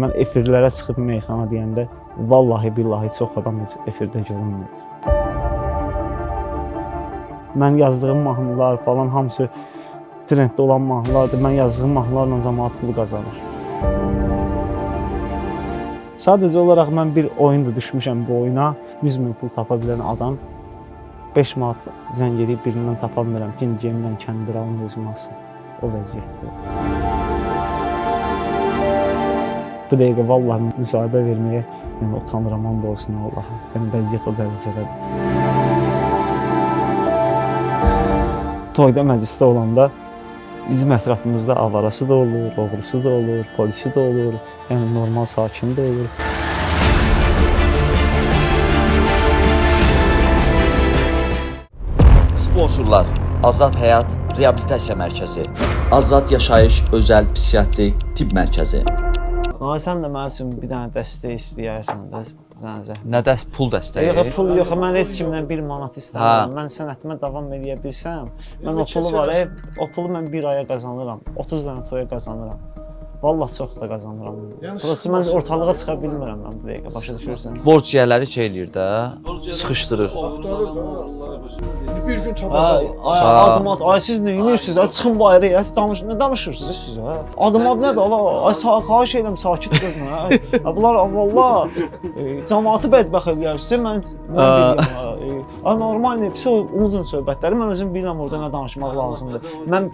mən efirlərə çıxıb meyxana deyəndə vallahi billahi çox adam heç efirdə görünmürdü. Mən yazdığım mahnılar falan hamısı trenddə olan mahnılardır. Mən yazdığım mahnılarla cəmaət pul qazanır. Sadəcə olaraq mən bir oyunda düşmüşəm bu oyuna. 100 min pul tapa bilən adam 5 manat zəng edib birindən tapa bilmirəm ki, indi gemdən kəndir alın özüm alsın. O vəziyyətdir. Bu dəqiqə vallahi müsahibə verməyə utanıram, and olsun Allaha. Vəziyyət o dərəcədədir. Toyda, məclisdə olanda bizim ətrafımızda avarası da olur, oğrusu da olur, polisi də olur, yəni normal sakin də olur. Sponsorlar: Azad Həyat Reabilitasiya Mərkəzi, Azad Yaşayış Özəl Psixiatrik Tibb Mərkəzi. Sən də mənim üçün bir dənə dəstək istəyərsən də zənzə. Nə pul dəstəyi? Yox, pul yox, mən heç kimdən 1 manat istəmirəm. Mən sənətimə davam edə bilsəm, mən o pulu var, o pulu mən bir aya qazanıram, 30 dənə toya qazanıram. Vallahi çox da qazanıram. Prosta mən ortalığa çıxa bilmirəm mən bu dəqiqə, başa düşürsən? Borc yiyələri şey eləyir də, sıxışdırır. Axtarır da. Bir gün tapacaq. Adım ad, ay siz nə edirsiniz? Ay çıxın bayrağa, nə danışırsınız siz ha? Adım ad nədir? Ay xahiş edirəm sakit durun ha. Bunlar vallahi cəmaatı bədbəxt eləyərsiniz. Mən bilirəm. Ay normal nə, unudun söhbətləri. Mən özüm bilirəm orada nə danışmaq lazımdır. Mən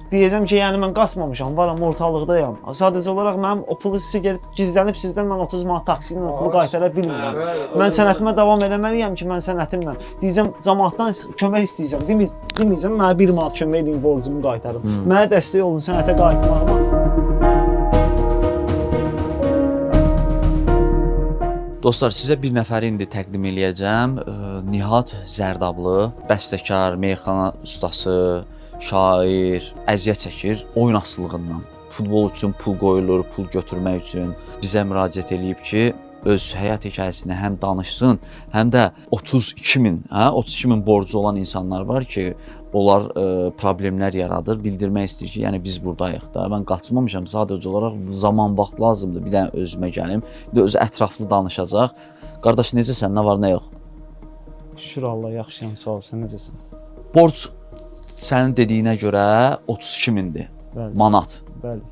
deyəcəm ki, yəni mən qaçmamışam, varam ortalıqdayam. Sadəcə olaraq mənim o pulu sizə gedib gizlənib sizdən mən 30 manat taksi ilə o pulu qaytara bilmirəm. Mən sənətimə davam eləməliyəm ki, mən sənətimlə deyəcəm, cəmaatdan kömək istəyəcəm. Deməyəcəm, mənə 1 manat kömək edin, borcumu qaytarım. Mənə dəstək olun sənətə qayıtmağıma. Dostlar, sizə bir nəfəri indi təqdim eləyəcəm. Nihat Zərdablı, bəstəkar, meyxana ustası, şair, əziyyət çəkir oyun asılılığından. Futbol üçün pul qoyulur, pul götürmək üçün bizə müraciət eləyib ki, öz həyat hekayəsini həm danışsın, həm də 32 min borcu olan insanlar var ki, onlar problemlər yaradır, bildirmək istəyir ki, yəni biz buradayıq da. Mən qaçmamışam, sadəcə olaraq zaman vaxt lazımdır. Bir dənə özümə gəlim, bir də özü ətraflı danışacaq. Qardaş, necəsən, nə var, nə yox? Şükür Allah, yaxşıyam, sağ ol, sən necəsən? Borc sənin dediyinə görə 32 mindir, manat. Bəli.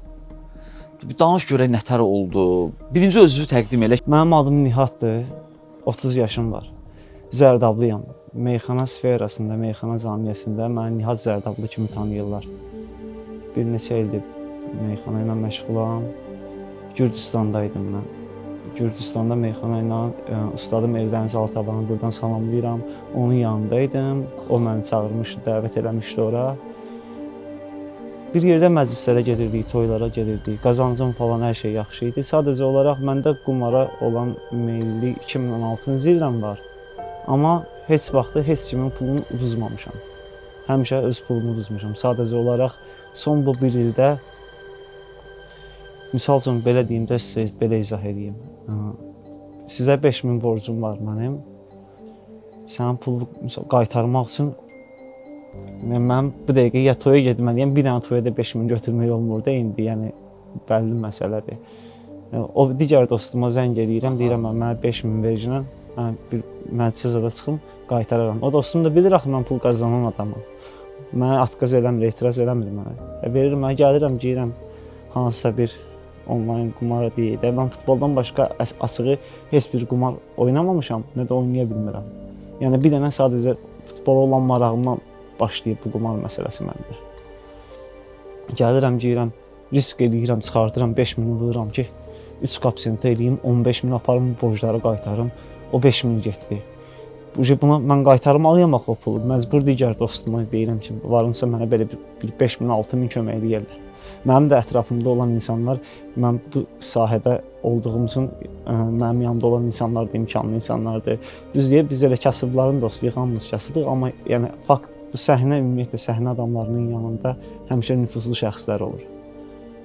Bir danış görək nətər oldu. Birinci özünü təqdim elə. Mənim adım Nihatdır, 30 yaşım var. Zərdablıyam. Meyxana sferasında, meyxana camiyyəsində məni Nihat Zərdablı kimi tanıyırlar. Bir neçə ildir meyxana ilə məşğulam. Gürcüstandaydım mən. Gürcüstanda meyxana ilə ustadım Eldəniz Altabanı buradan salamlayıram. Onun yanındaydım. O məni çağırmışdı, dəvət eləmişdi ora. Bir yerdə məclislərə gedirdik, toylara gedirdik. Qazancım falan hər şey yaxşı idi. Sadəcə olaraq məndə qumara olan meyilli 2016-cı ildən var. Amma heç vaxtı heç kimin pulunu uduzmamışam. Həmişə öz pulumu uduzmuşam. Sadəcə olaraq son bu bir ildə, misal üçün belə deyim də sizə belə izah edeyim. Sizə 5000 borcum var mənim. Sənin pulu qaytarmaq üçün mən bu dəqiqə ya toya getməliyəm, bir dənə toya da 5000 götürmək olmur da indi, yəni bəlli məsələdir. O digər dostuma zəng edirəm, deyirəm mənə 5000 verəcəm, mən bir məclisədə çıxım, qaytararam. O dostum da bilir axı mən pul qazanan adamam. Mənə atqaz eləmir, etiraz eləmir mənə. Verir, mən gəlirəm, deyirəm hansısa bir onlayn qumara deyək də. Mən futboldan başqa açığı heç bir qumar oynamamışam, nə də oynaya bilmirəm. Yəni bir dənə sadəcə futbola olan marağımdan başlayıb bu qumar məsələsi məndə. Gəlirəm, deyirəm, risk eləyirəm, çıxardıram, 5000-i vururam ki, 3 qapsiyentə eləyim, 15000 aparım, borcları qaytarım, o 5000 getdi. Buna mən qaytarmalıyam axı o pulu. Məcbur digər dostuma deyirəm ki, varınsa mənə belə bir 5000-6000 kömək eləyərlər. Mənim də ətrafımda olan insanlar, mən bu sahədə olduğum üçün mənim yanımda olan insanlar da imkanlı insanlardır. Düz deyib, biz elə kasıbların dostuyuq, hamımız kasıbıq, amma yəni fakt bu səhnə ümumiyyətlə səhnə adamlarının yanında həmişə nüfuzlu şəxslər olur.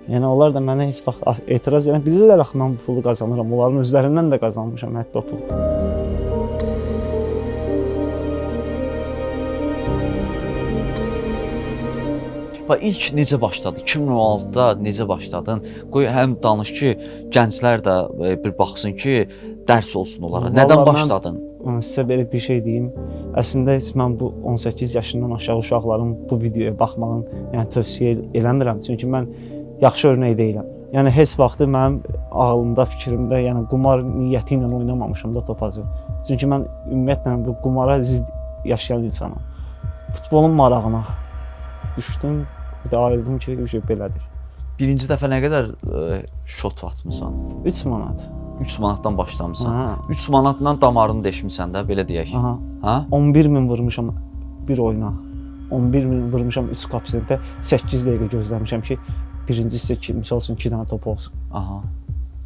Yəni onlar da mənə heç vaxt etiraz edən bilirlər axı mən bu pulu qazanıram. Onların özlərindən də qazanmışam hətta o pulu. Bax ilk necə başladı? 2016-da necə başladın? Qoy həm danış ki, gənclər də bir baxsın ki, dərs olsun onlara. Nədən Vallahi başladın? Sizə belə bir şey deyim. Əslində heç mən bu 18 yaşından aşağı uşaqların bu videoya baxmağını, yəni tövsiyə eləmirəm. Çünki mən yaxşı örnək deyiləm. Yəni heç vaxtı mənim ağlımda, fikrimdə, yəni qumar niyyəti ilə oynamamışam da topazı. Çünki mən ümumiyyətlə bu qumara zidd yaşayan insanam. Futbolun marağına düşdüm, bir də ayıldım ki, belədir. Birinci dəfə nə qədər şot atmısan? 3 manat. 3 manatdan başlamısan. Aha. 3 manatla damarını deşmisən də, belə deyək. Aha. Ha? 11.000 vurmuşam bir oyuna. 11.000 vurmuşam 3 kapsüldə. 8 dəqiqə gözləmişəm ki, birinci hissə misal üçün 2 dənə top olsun. Aha.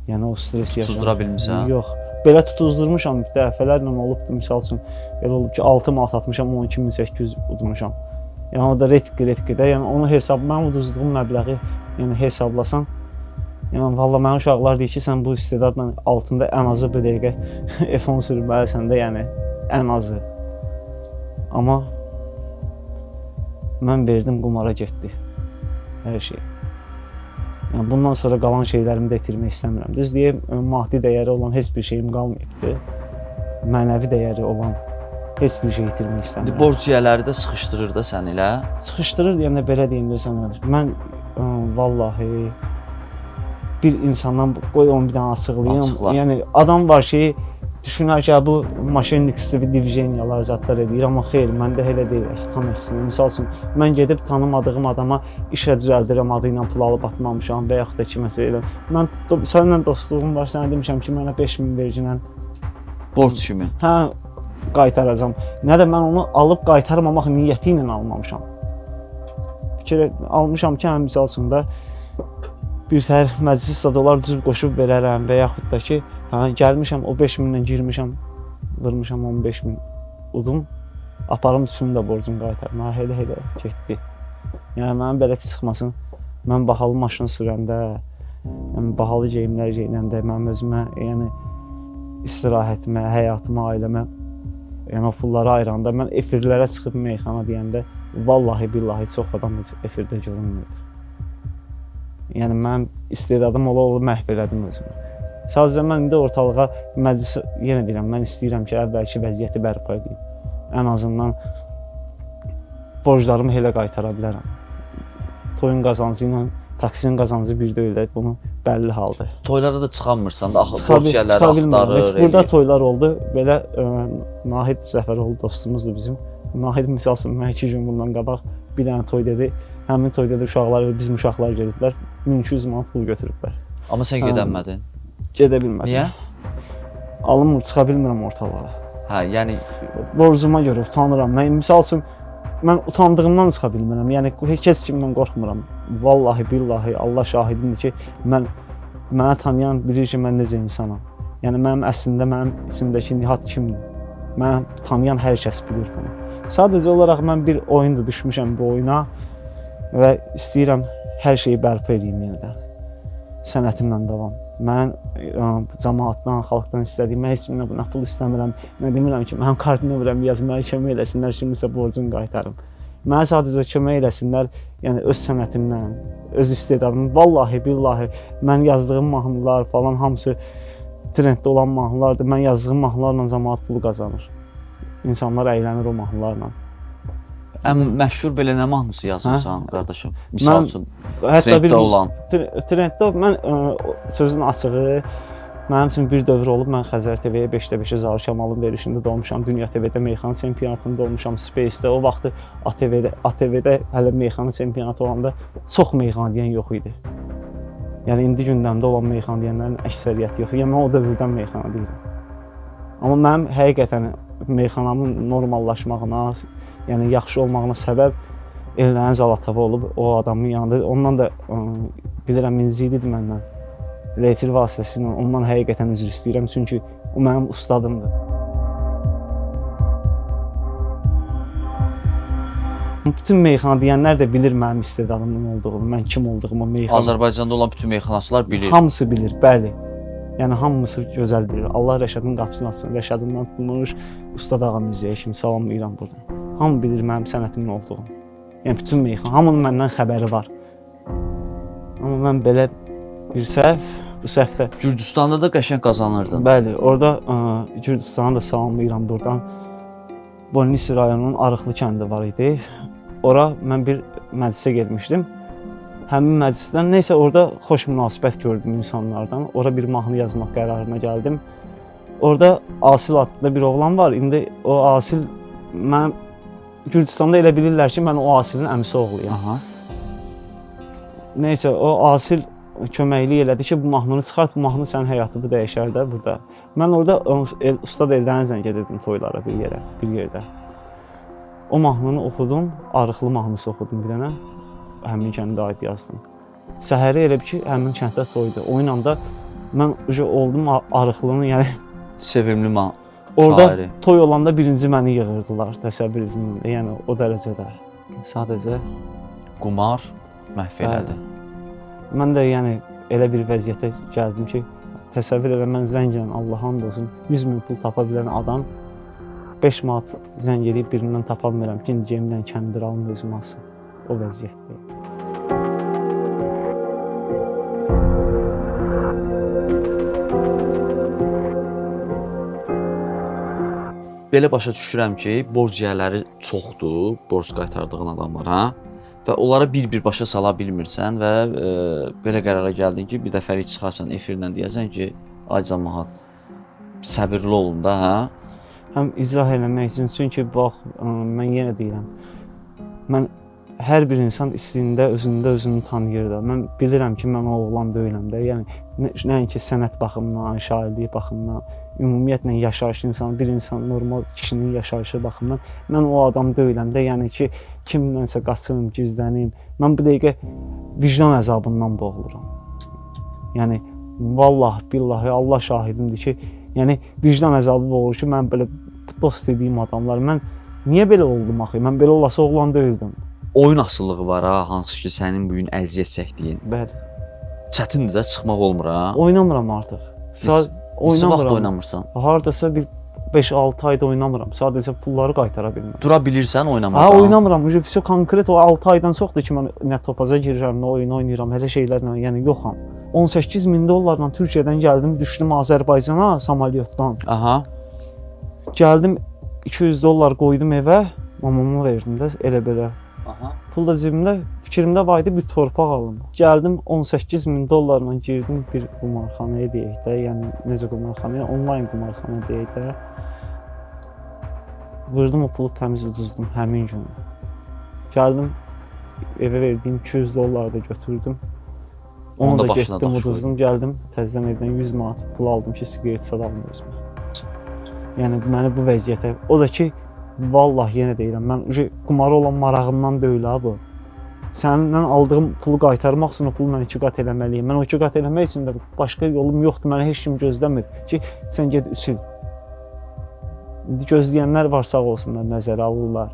Yəni o stresi yaşadım. Tuzdura bilmisən? Yox. Belə tutuzdurmuşam dəfələrlə olubdu. Misal üçün elə olub ki, 6 manat atmışam, 12800 udmuşam. Yəni o da retqi-retqidə. Yəni onu mən uduzduğum məbləği yəni hesablasan, yəni valla mənim uşaqlar deyir ki, sən bu istedadla altında ən azı bir dəqiqə F10 sürməlisən də, yəni ən azı. Amma mən verdim, qumara getdi hər şey. Yəni bundan sonra qalan şeylərimi də itirmək istəmirəm. Düz deyim, maddi dəyəri olan heç bir şeyim qalmayıbdı. Mənəvi dəyəri olan heç bir şey itirmək istəmirəm. Borc yiyələri də sıxışdırır da sən elə. Sıxışdırır, yəni belə deyim də sənə. Mən vallahi bir insandan qoy onu bir dənə açıqlayım. Açıqla. Yəni adam var ki, düşünər ki, bu maşinlikdə bir diviziyoniyalar zətlər edir, amma xeyr, məndə elə deyil, tam əksinə. Misal üçün, mən gedib tanımadığım adama işə düzəldirəm adı ilə pul alıb atmamışam və yaxud da kiməsə elə. Mən səninlə dostluğum var, sənə demişəm ki, mənə 5000 verginən Borc kimi. hə, qaytaracam. Nə də mən onu alıb qaytarmamaq niyyəti ilə almamışam. Fikir almışam ki, həm misal üçün də bir təhər məclis dolar düzüb qoşub verərəm və yaxud da ki, gəlmişəm o 5000-lə girmişəm, vurmuşam 15000 udum, aparım üçün də borcum qaytarım. Elə getdi. Yəni mənim belə pis çıxmasın. Mən bahalı maşın sürəndə, yəni bahalı geyimlər geyinəndə, mənim özümə, yəni istirahətimə, həyatıma, ailəmə, yəni o pulları ayıranda, mən efirlərə çıxıb meyxana deyəndə, vallahi billahi çox adam efirdə görünmürdü. Yəni mən istedadım ola məhv elədim özümü. Sadəcə mən indi ortalığa məclis, yenə deyirəm, mən istəyirəm ki, əvvəlki vəziyyəti bərpa edeyim. Ən azından borclarımı elə qaytara bilərəm. Toyun qazancı ilə taksinin qazancı bir deyil də, bunu bəlli haldır. Toylara da çıxamırsan da, axı borc yiyələri axtarır. Heç burada toylar oldu, belə Nahid Zəfəroğlu dostumuzdur bizim. Nahid misal üçün, mən 2 gün bundan qabaq bir dənə toy dedi. Həmin toyda da uşaqlar və bizim uşaqlar gediblər, 1200 manat pul götürüblər. Amma sən gedəmədin. Gedə bilmədim. Niyə? Alınmır, çıxa bilmirəm ortalığa. Hə, yəni Borcuma görə utanıram. Mən misal üçün mən utandığımdan çıxa bilmirəm. Yəni heç kimdən qorxmuram. Vallahi billahi Allah şahidimdir ki, mənə tanıyan bilir ki, mən necə insanam. Yəni mənim əslində mənim içimdəki Nihat kimdir? Mənə tanıyan hər kəs bilir bunu. Sadəcə olaraq mən bir oyunda düşmüşəm bu oyuna və istəyirəm hər şeyi bərpa edeyim yenidən. Sənətimlə davam. Mən cəmaatdan, xalqdan istədiyim, mən heç kimdən buna pul istəmirəm. Nə demirəm ki, mənim kart nömrəmi yaz, mənə kömək eləsinlər, kiminsə borcunu qaytarım. Mənə sadəcə kömək eləsinlər, yəni öz sənətimlə, öz istedadımla. Vallahi, billahi, mən yazdığım mahnılar falan hamısı trenddə olan mahnılardır. Mən yazdığım mahnılarla cəmaat pulu qazanır. İnsanlar əylənir o mahnılarla. ən məşhur belə nə mahnısı yazmısan, qardaşım? Misal üçün, trenddə olan. Trenddə mən sözün açığı, mənim üçün bir dövr olub, mən Xəzər TV-yə 5-də 5-ə Zaur Kamalın verişində də olmuşam, Dünya TV-də meyxana çempionatında olmuşam, Space-də. O vaxtı ATV-də hələ meyxana çempionatı olanda çox meyxana deyən yox idi. Yəni indi gündəmdə olan meyxana deyənlərin əksəriyyəti yox. Yəni mən o dövrdən meyxana deyirəm. Amma mənim həqiqətən meyxanamın normallaşmağına, yəni yaxşı olmağına səbəb Elnənin Zalatava olub, o adamın yanında. Ondan da bilirəm, inciklidir məndən. Efir vasitəsilə ondan həqiqətən üzr istəyirəm, çünki o mənim ustadımdır. Bütün meyxana deyənlər də bilir mənim istedadımın olduğunu, mən kim olduğumu, meyxana. Azərbaycanda olan bütün meyxanaçılar bilir. Hamısı bilir, bəli. Yəni hamısı gözəl bilir. Allah Rəşadın qapısını açsın. Rəşadından tutulmuş Ustad Ağa Mirzəyə kimi salamlayıram buradan. Hamı bilir mənim sənətimin olduğunu. Yəni bütün meyxana, hamının məndən xəbəri var. Amma mən belə bir səhv, bu səhvdə Gürcüstanda da qəşəng qazanırdın. bəli, orada Gürcüstanı da salamlayıram buradan. Bolnisi rayonunun Arıqlı kəndi var idi. Ora mən bir məclisə getmişdim. Həmin məclisdən nəysə orada xoş münasibət gördüm insanlardan. Ora bir mahnı yazmaq qərarına gəldim. Orada Asil adlı bir oğlan var. İndi o Asil mən Gürcüstanda elə bilirlər ki, mən o Asilin əmisi oğluyam. Aha. Nəysə o Asil köməklik elədi ki, bu mahnını çıxart, bu mahnı sənin həyatını dəyişər də burada. Mən orada Ustad Eldənə zəng edirdim toylara bir yerdə. O mahnını oxudum, Arıqlı mahnısı oxudum bir dənə. Həmin kəndə aid yazdım. Səhəri elə bir ki, həmin kənddə toydu. O ilə də mən oldum Arıqlının, yəni Sevimli orada şairi. toy olanda birinci məni yığırdılar, təsəvvür edin. Yəni o dərəcədə. Sadəcə Qumar məhv elədi. mən də yəni elə bir vəziyyətə gəldim ki, təsəvvür elə mən zəng edən Allah and olsun 100 min pul tapa bilən adam 5 manat zəng edib birindən tapa bilmirəm ki, indi cəmdən kəndir alım özüm alsın. O vəziyyətdəyim. Belə başa düşürəm ki, borc yiyələri çoxdur, borc qaytardığın adamlara və onlara bir-bir başa sala bilmirsən və belə qərara gəldin ki, bir dəfəlik çıxarsan efirlə deyəsən ki, ay cəmaət, səbirli olun da, hə? Həm izah eləmək üçün, çünki bax, mən yenə deyirəm, mən hər bir insan istiyində özünü tanıyır da. Mən bilirəm ki, mən o oğlan deyiləm də. Yəni nəinki sənət baxımından, şairlik baxımından, ümumiyyətlə yaşayış insanı, bir insan normal kişinin yaşayışı baxımından mən o adam deyiləm də. Yəni ki, kimdənsə qaçım, gizlənim. Mən bu dəqiqə vicdan əzabından boğuluram. Yəni vallahi, billahi Allah şahidimdir ki, yəni vicdan əzabı boğulur ki, mən belə dost dediyim adamlar, mən niyə belə oldum axı? Mən belə olası oğlan deyildim. Oyun asılılığı var ha, hansı ki sənin bu gün əziyyət çəkdiyin. Bəli. Çətindir də çıxmaq olmur ha. Oynamıram artıq. Neçə vaxt oynamırsan? Hardasa bir 5-6 ayda oynamıram. Sadəcə pulları qaytara bilmirəm. Dura bilirsən oynamaqdan? Ha, oynamıram. Vəsə konkret o 6 aydan çoxdur ki, mən nə topaza girirəm, nə oyun oynayıram, elə şeylərlə, yəni yoxam. 18 min dollarla Türkiyədən gəldim, düşdüm Azərbaycana samolyotdan. Aha. Gəldim 200 dollar qoydum evə, mamama verdim də elə belə. Aha. Pul da cibimdə, fikrimdə var idi bir torpaq alım. Gəldim 18 min dollarla girdim bir qumarxanaya deyək də, yəni necə qumarxanaya, onlayn qumarxana deyək də. Vurdum o pulu təmiz uduzdum həmin gün. Gəldim evə verdiyim 200 dolları da götürdüm. Onu da getdim uduzdum, gəldim təzədən evdən 100 manat pul aldım ki, siqaret salam özümə. Yəni məni bu vəziyyətə, o da ki vallahi yenə deyirəm, mən qumara olan marağımdan deyil ha bu. Səndən aldığım pulu qaytarmaq üçün o pulu mən 2 qat eləməliyəm. Mən o 2 qat eləmək üçün də başqa yolum yoxdur. Mənə heç kim gözləmir ki, sən get üsül. İndi gözləyənlər var, sağ olsunlar, nəzərə alırlar.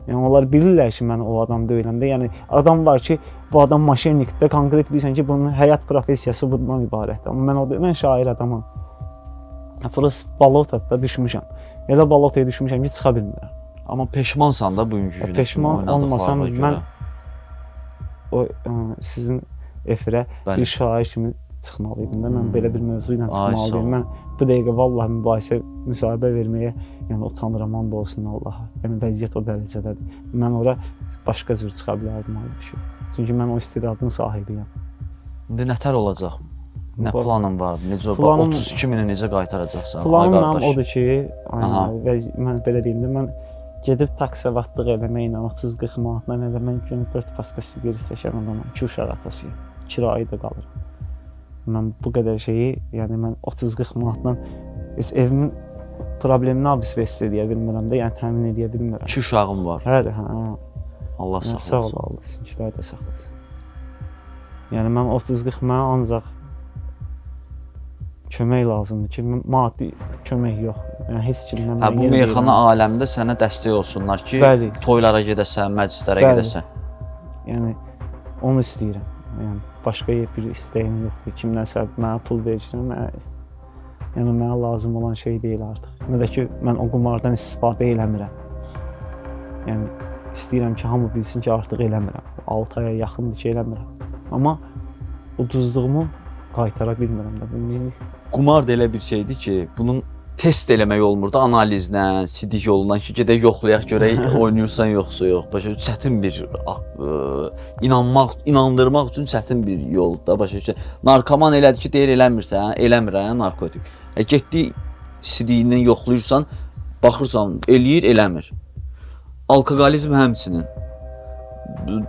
Yəni onlar bilirlər ki, mən o adam deyiləm də. Yəni adam var ki, bu adam maşennikdir, konkret bilirsən ki, bunun həyat professiyası bundan ibarətdir. Amma mən şair adamam. Fırs balotada düşmüşəm. Elə balotaya düşmüşəm ki, çıxa bilmirəm. Amma peşmansan da bugünkü günə. Peşman olmasam mən o sizin efirə bir şair kimi çıxmalıydım da. Mən belə bir mövzu ilə çıxmalıydım. Mən bu dəqiqə vallahi müsahibə verməyə yəni utanıram, and olsun Allaha. Yəni vəziyyət o dərəcədədir. Mən ora başqa cür çıxa bilərdim halbuki. Çünki mən o istedadın sahibiyəm. İndi nətər olacaq? Nə planın vardı? Necə 32 mini necə qaytaracaqsan? Planım mənim odur ki, mən belə deyim də, mən gedib taksi vaxtlıq eləməklə 30-40 manatla elə mən günü 4 paska siqaret çəkən adamam, 2 uşaq atasıyam, kirayədə qalıram. Mən bu qədər şeyi, yəni mən 30-40 manatla evimin problemini abis-vəs edə bilmirəm də, yəni təmin edə bilmirəm. 2 uşağım var. Hə. Allah saxlasın. Sağ ol, Allah sizin kirayə də saxlasın. Yəni mən 30-40 mənə ancaq kömək lazımdır ki, maddi kömək yox. Yəni heç kimdən bu meyxana aləmində sənə dəstək olsunlar ki, toylara gedəsən, məclislərə gedəsən. Yəni onu istəyirəm. Yəni başqa bir istəyim yoxdur. Kimdənsə mənə pul verirəm. Yəni mənə lazım olan şey deyil artıq. Nə də ki, mən o qumardan istifadə eləmirəm. Yəni istəyirəm ki, hamı bilsin ki, artıq eləmirəm. 6 aya yaxındır ki, eləmirəm. Amma uduzduğumu qaytara bilmirəm də. Bunu Qumar da elə bir şeydir ki, bunun test eləmək olmur da analizlə, sidik yolundan ki, gedək yoxlayaq görək oynayırsan yoxsa yox. Başa çətin bir inandırmaq üçün çətin bir yoldur. Başa narkoman elədi ki, deyir eləmirsən, eləmirəm narkotik. Getdi sidiyindən yoxlayırsan, baxırsan, eləyir, eləmir. Alkoqolizm həmçinin.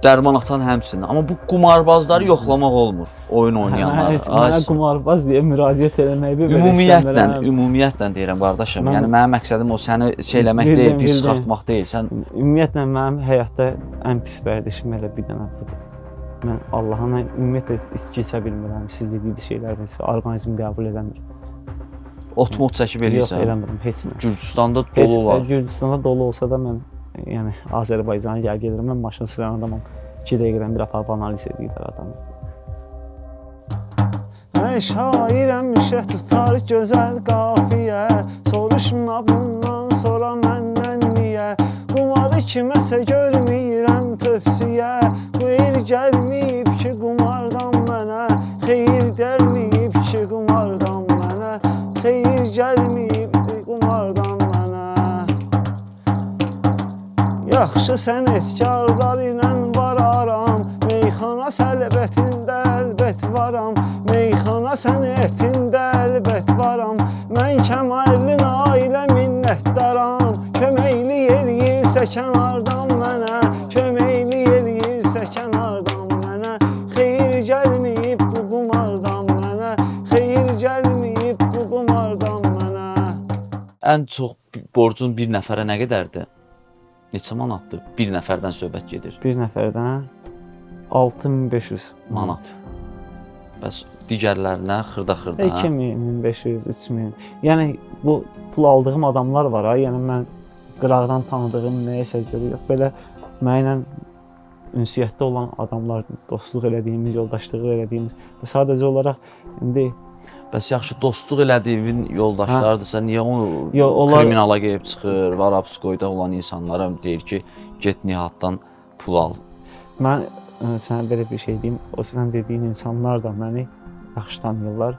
Dərman atan həmçinin. Amma bu qumarbazları yoxlamaq olmur, oyun oynayanlar. Mənə qumarbaz deyə müraciət eləməyi bir belə ümumiyyətlə deyirəm qardaşım. Yəni mənim məqsədim o səni şey eləmək deyil, bir çıxartmaq deyil. Sən ümumiyyətlə mənim həyatda ən pis vərdişim elə bir dənə budur. Mən Allahına ümumiyyətlə keçə bilmirəm. Siz dediyiniz şeylərdən orqanizm qəbul eləmir. Ot-mot çəkib eləyirsən. Yox, eləmirəm heç nə. Gürcüstanda dolu olar. Gürcüstanda dolu olsa da mən yəni Azərbaycana gedirəm, mən maşın sürən adamam. 2 dəqiqədən bir aparıb analiz edirlər adamı. Mən şairəm, işə tutar gözəl qafiyə. Soruşma bundan sonra məndən niyə? Qumarı kiməsə görməyirəm tövsiyə. Xeyir gəlməyib ki qumardan mənə. Xeyir gəlməyib ki qumardan mənə. Xeyir gəlməyib qumardan mənə. Yaxşı sənətkarlar ilə var aram. Meyxana səlbətində əlbət varam. Meyxana sənətində əlbət varam. Mən Kəmalin ailə minnətdaram. Köməkli eləyirsə kənardan mənə. Köməkli eləyirsə kənardan mənə. Xeyir gəlməyib bu qumardan mənə. Xeyir gəlməyib bu qumardan mənə. Ən çox borcun bir nəfərə nə qədərdir? Neçə manatdır? Bir nəfərdən söhbət gedir. Bir nəfərdən 6500 Manat. Bəs digərlərinə xırda-xırda. 2000, 1500, 3000. Yəni bu pul aldığım adamlar var ha. Yəni mən qıraqdan tanıdığım nəyəsə görə yox. Belə mənimlə ünsiyyətdə olan adamlar, dostluq elədiyimiz, yoldaşlıq elədiyimiz. Sadəcə olaraq indi bəs yaxşı dostluq elədiyin yoldaşlarıdırsa, niyə onu onlar kriminala gəlib çıxır, Varapskoyda olan insanlara deyir ki, get Nihatdan pul al. Mən sənə belə bir şey deyim, o sən dediyin insanlar da məni yaxşı tanıyırlar.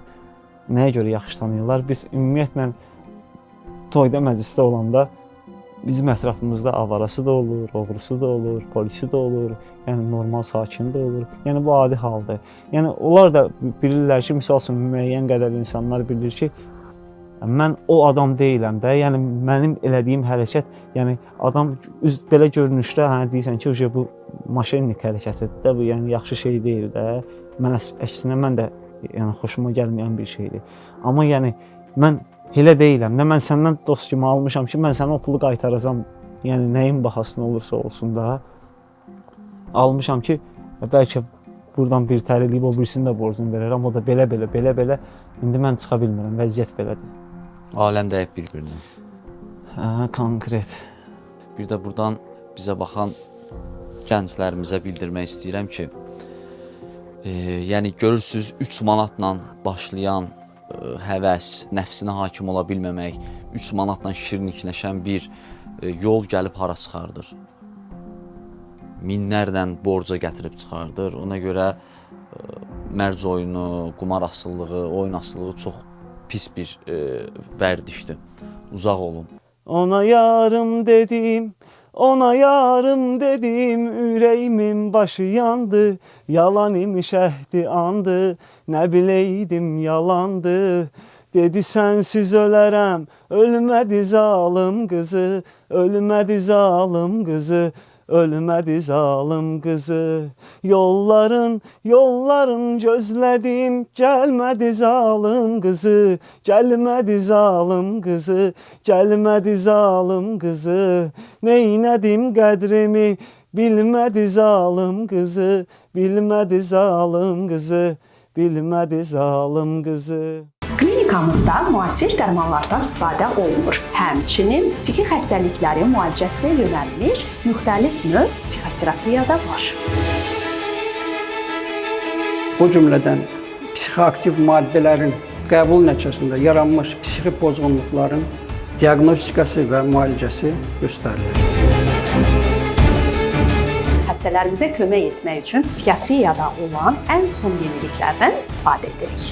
Nəyə görə yaxşı tanıyırlar? Biz ümumiyyətlə toyda, məclisdə olanda bizim ətrafımızda avarası da olur, oğrusu da olur, polisi də olur, yəni normal sakin də olur. Yəni bu adi haldır. Yəni onlar da bilirlər ki, misal üçün müəyyən qədər insanlar bilir ki, mən o adam deyiləm də. Yəni mənim elədiyim hərəkət, yəni adam belə görünüşdə deyirsən ki, bu maşennik hərəkətidir də, bu yəni yaxşı şey deyil də. Mən əksinə mən də yəni xoşuma gəlməyən bir şeydir. Amma yəni mən elə deyiləm də, mən səndən dost kimi almışam ki, mən sənə o pulu qaytaracam. Yəni nəyin bahasına olursa olsun da almışam ki, bəlkə buradan bir tər eləyib o birisini də borcunu verərəm. O da belə. İndi mən çıxa bilmirəm, vəziyyət belədir. Aləm dəyib bir-birinə. Hə, konkret. Bir də buradan bizə baxan gənclərimizə bildirmək istəyirəm ki, yəni görürsüz 3 manatla başlayan həvəs, nəfsinə hakim ola bilməmək, 3 manatla şirinlikləşən bir yol gəlib hara çıxardır? Minlərlə borca gətirib çıxardır. Ona görə mərc oyunu, qumar asılılığı, oyun asılılığı çox pis bir vərdişdir. Uzaq olun. Ona yarım dedim, ürəyimin başı yandı. Yalan imiş əhdi andı, nə biləydim yalandı. Dedi sənsiz ölərəm, ölmədi zalım qızı, ölmədi zalım qızı. Ölmədi zalım qızı. Yolların gözlədim, gəlmədi zalım qızı. Gəlmədi zalım qızı, gəlmədi zalım qızı. Neynədim qədrimi, bilmədi zalım qızı. Bilmədi zalım qızı, bilmədi zalım qızı. Klinikamızda müasir dərmanlardan istifadə olunur. Həmçinin psixi xəstəliklərin müalicəsinə yönəlmiş müxtəlif növ psixoterapiya da var. O cümlədən psixoaktiv maddələrin qəbul nəticəsində yaranmış psixi pozğunluqların diaqnostikası və müalicəsi göstərilir. xəstələrimizə kömək etmək üçün psixiatriyada olan ən son yeniliklərdən istifadə edirik.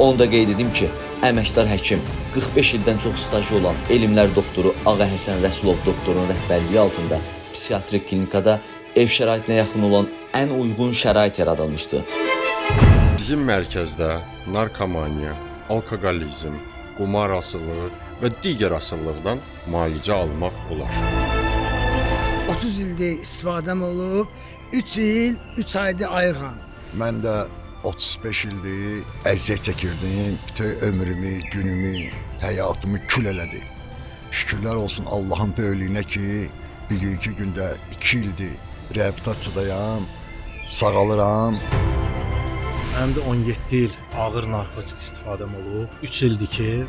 Onu da qeyd edim ki, əməkdar həkim 45 ildən çox stajı olan elmlər doktoru Ağa Həsən Rəsulov doktorun rəhbərliyi altında psixiatrik klinikada ev şəraitinə yaxın olan ən uyğun şərait yaradılmışdı. Bizim mərkəzdə narkomaniya, alkoqolizm, qumar asılılığı və digər asılılıqdan müalicə almaq olar. 30 ildir istifadəm olub, 3 il, 3 aydır ayıqam. Mən də 35 ildir əziyyət çəkirdim. Bütün ömrümü, günümü, həyatımı kül elədi. Şükürlər olsun Allahın böyüklüyünə ki, bugünkü gündə 2 ildir reabilitasiyadayam, sağalıram. Mənim də 17 il ağır narkotik istifadəm olub. 3 ildir ki,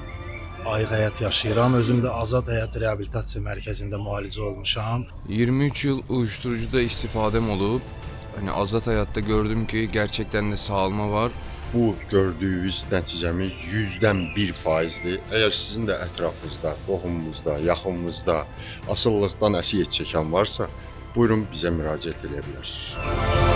ayıq həyat yaşayıram. Özüm də Azad Həyat Reabilitasiya Mərkəzində müalicə olmuşam. 23 yıl uyuşturucuda istifadem olub. Hani Azad Həyatda gördüm ki, gerçekten de sağalma var. Bu gördüyünüz nəticəmiz 100-dən 1%dir. Əgər sizin də ətrafınızda, qohumunuzda, yaxınınızda asılılıqdan əziyyət çəkən varsa, buyurun bizə müraciət edə bilərsiniz.